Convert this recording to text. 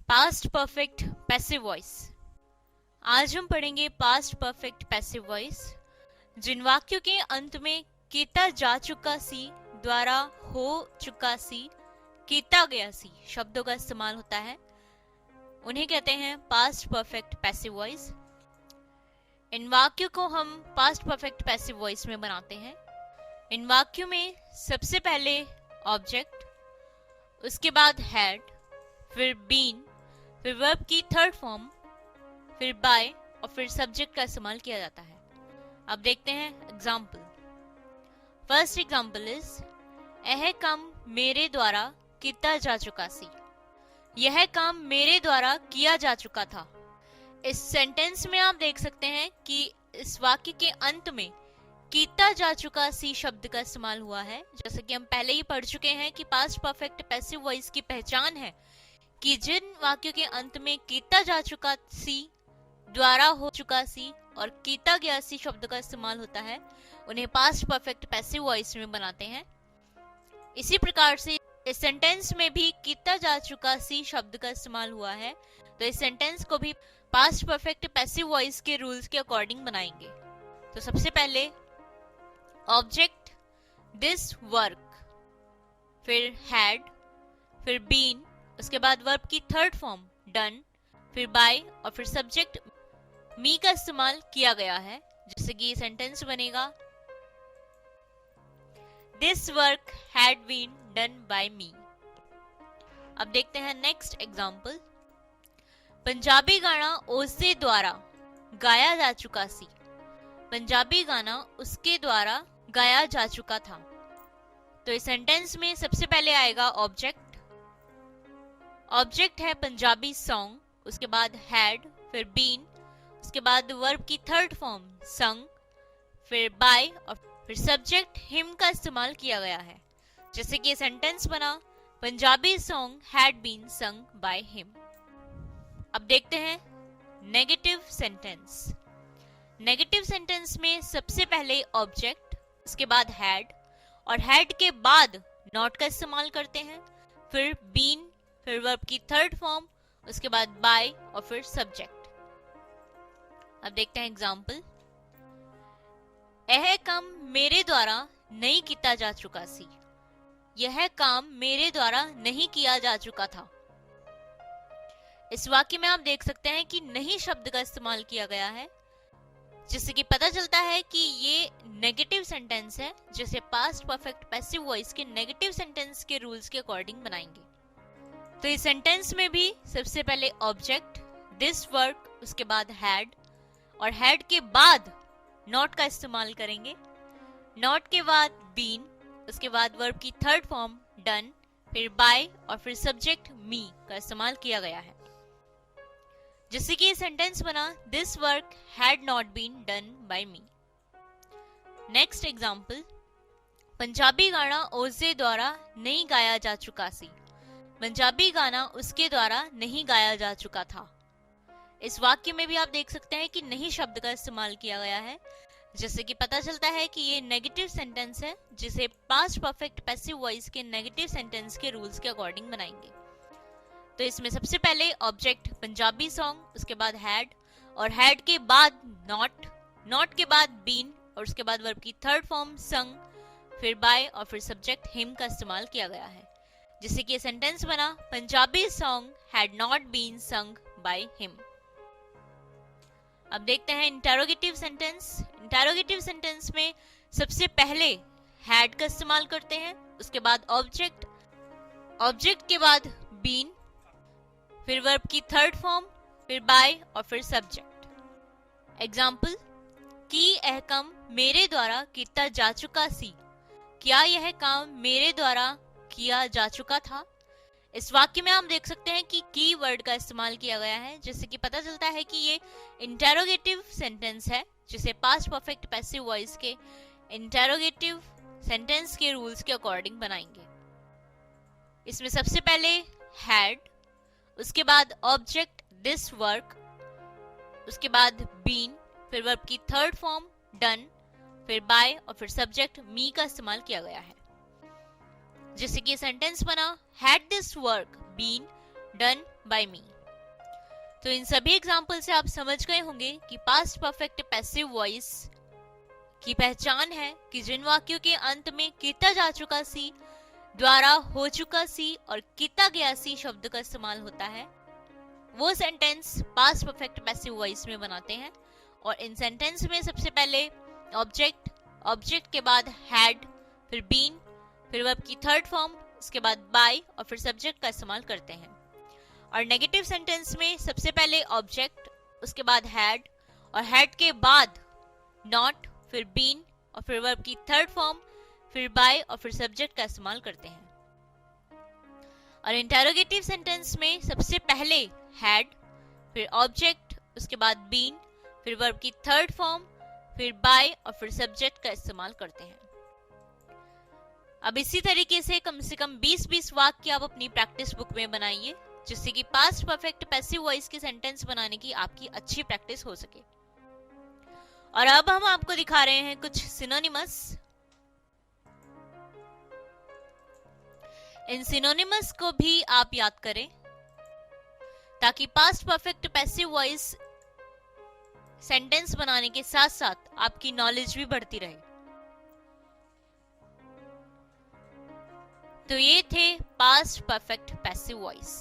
Past perfect passive voice. आज हम पढ़ेंगे पास्ट परफेक्ट पैसिव वॉइस। जिन वाक्यों के अंत में कीता जा चुका सी, द्वारा हो चुका सी, कीता गया सी शब्दों का इस्तेमाल होता है, उन्हें कहते हैं पास्ट परफेक्ट पैसिव वॉइस। इन वाक्यों को हम पास्ट परफेक्ट पैसिव वॉइस में बनाते हैं। इन वाक्यों में सबसे पहले ऑब्जेक्ट, उसके बाद हैड, फिर बीन, फिर वर्ब की थर्ड फॉर्म, फिर बाय और फिर सब्जेक्ट का इस्तेमाल किया जाता है। अब देखते हैं एग्जाम्पल। फर्स्ट एग्जाम्पल इज यह काम मेरे द्वारा किया जा चुका सी। यह काम मेरे द्वारा किया जा चुका था। इस सेंटेंस में आप देख सकते हैं कि इस वाक्य के अंत में कीता जा चुका सी शब्द का इस्तेमाल हुआ है। जैसे कि हम पहले ही पढ़ चुके हैं कि पास्ट परफेक्ट पैसिव वॉइस की पहचान है कि जिन वाक्यों के अंत में कीता जा चुका सी, द्वारा हो चुका सी और कीता गया सी शब्द का इस्तेमाल होता है, उन्हें पास्ट परफेक्ट पैसिव वॉइस में बनाते हैं। इसी प्रकार से इस सेंटेंस में भी कीता जा चुका सी शब्द का इस्तेमाल हुआ है, तो इस सेंटेंस को भी पास्ट परफेक्ट पैसिव वॉइस के रूल्स के अकॉर्डिंग बनाएंगे। तो सबसे पहले ऑब्जेक्ट दिस वर्क, फिर हैड, फिर बीन, उसके बाद वर्ब की थर्ड फॉर्म डन, फिर बाय और फिर सब्जेक्ट मी का इस्तेमाल किया गया है। जैसे कि ये सेंटेंस बनेगा this work had been done by me. अब देखते हैं नेक्स्ट एग्जांपल। पंजाबी गाना उसके द्वारा गाया जा चुका सी। पंजाबी गाना उसके द्वारा गाया जा चुका था। तो इस सेंटेंस में सबसे पहले आएगा ऑब्जेक्ट। ऑब्जेक्ट है पंजाबी सॉन्ग, उसके बाद हैड, फिर बीन, उसके बाद वर्ब की थर्ड फॉर्म संग, फिर बाय और फिर सब्जेक्ट हिम का इस्तेमाल किया गया है। जैसे कि सेंटेंस बना Punjabi song had been sung by him. अब देखते हैं नेगेटिव सेंटेंस। नेगेटिव सेंटेंस में सबसे पहले ऑब्जेक्ट, उसके बाद हैड और हैड के बाद नॉट का इस्तेमाल करते हैं, फिर बीन, फिर वर्ब की थर्ड फॉर्म, उसके बाद बाय और फिर सब्जेक्ट। अब देखते हैं एग्जांपल। यह काम मेरे द्वारा नहीं किया जा चुका सी। यह काम मेरे द्वारा नहीं किया जा चुका था। इस वाक्य में आप देख सकते हैं कि नहीं शब्द का इस्तेमाल किया गया है, जिससे कि पता चलता है कि ये नेगेटिव सेंटेंस है, जिसे पास्ट परफेक्ट पैसिव वॉइस के नेगेटिव सेंटेंस के रूल्स के अकॉर्डिंग बनाएंगे। तो इस सेंटेंस में भी सबसे पहले ऑब्जेक्ट दिस वर्क, उसके बाद हैड और हैड के बाद नॉट का इस्तेमाल करेंगे, नॉट के बाद बीन, उसके बाद वर्ब की थर्ड फॉर्म डन, फिर बाय और फिर सब्जेक्ट मी का इस्तेमाल किया गया है। जैसे कि सेंटेंस बना this work had not been done by me. Next example. Punjabi गाना उसके द्वारा नहीं गाया जा चुका सी। पंजाबी गाना उसके द्वारा नहीं गाया जा चुका था। इस वाक्य में भी आप देख सकते हैं कि नहीं शब्द का इस्तेमाल किया गया है, जिससे कि पता चलता है कि ये नेगेटिव सेंटेंस है, जिसे पास्ट परफेक्ट पैसिव वॉइस के नेगेटिव सेंटेंस के रूल्स के अकॉर्डिंग बनाएंगे। तो इसमें सबसे पहले ऑब्जेक्ट पंजाबी सॉन्ग, उसके बाद हैड और हैड के बाद नॉट, नॉट के बाद बीन और उसके बाद वर्ब की थर्ड फॉर्म संग, फिर बाय और फिर सब्जेक्ट हिम का इस्तेमाल किया गया है। जिससे कि सेंटेंस बना Punjabi song had not been sung by him. अब देखते हैं इंटेरोगेटिव सेंटेंस। इंटेरोगेटिव सेंटेंस में सबसे पहले हैड का इस्तेमाल करते हैं, उसके बाद ऑब्जेक्ट, ऑब्जेक्ट के बाद बीन, फिर वर्ब की थर्ड फॉर्म, फिर बाय और फिर सब्जेक्ट। एग्जाम्पल कि यह काम मेरे द्वारा किया जा चुका सी। क्या यह काम मेरे द्वारा किया जा चुका था। इस वाक्य में आप देख सकते हैं कि की वर्ड का इस्तेमाल किया गया है, जिससे कि पता चलता है कि ये इंटेरोगेटिव सेंटेंस है, जिसे पास्ट परफेक्ट पैसिव वॉइस के इंटेरोगेटिव सेंटेंस के रूल्स के अकॉर्डिंग बनाएंगे। इसमें सबसे पहले हैड, उसके बाद ऑब्जेक्ट दिस वर्क, उसके बाद बीन, फिर वर्ब की थर्ड फॉर्म डन, फिर बाय और फिर सब्जेक्ट मी का इस्तेमाल किया गया है। जैसे कि सेंटेंस बना had this work been done by me. तो इन सभी एग्जाम्पल से आप समझ गए होंगे कि पास्ट परफेक्ट पैसिव वॉइस की पहचान है कि जिन वाक्यों के अंत में कीता जा चुका सी, द्वारा हो चुका सी और कीता गया सी शब्द का इस्तेमाल होता है, वो sentence past perfect passive voice में बनाते हैं। और इन सेंटेंस में सबसे पहले ऑब्जेक्ट, ऑब्जेक्ट के बाद हैड, फिर बीन, फिर वर्ब की थर्ड फॉर्म, उसके बाद बाय और फिर सब्जेक्ट का इस्तेमाल करते हैं। और नेगेटिव सेंटेंस में सबसे पहले ऑब्जेक्ट, उसके बाद हैड और हैड के बाद नॉट, फिर बीन और फिर वर्ब की थर्ड फॉर्म, फिर बाय और फिर सब्जेक्ट का इस्तेमाल करते हैं। और इंटेरोगेटिव सेंटेंस में सबसे पहले हैड, फिर ऑब्जेक्ट, उसके बाद बीन, फिर वर्ब की थर्ड फॉर्म, फिर बाय और फिर सब्जेक्ट का इस्तेमाल करते हैं। अब इसी तरीके से कम 20-20 वाक्य आप अपनी प्रैक्टिस बुक में बनाइए, जिससे कि पास्ट परफेक्ट पैसिव वॉइस के सेंटेंस बनाने की आपकी अच्छी प्रैक्टिस हो सके। और अब हम आपको दिखा रहे हैं कुछ सिनोनिमस। इन सिनोनिमस को भी आप याद करें ताकि past perfect passive voice sentence बनाने के साथ साथ आपकी नॉलेज भी बढ़ती रहे। तो ये थे पास्ट परफेक्ट पैसिव वॉइस।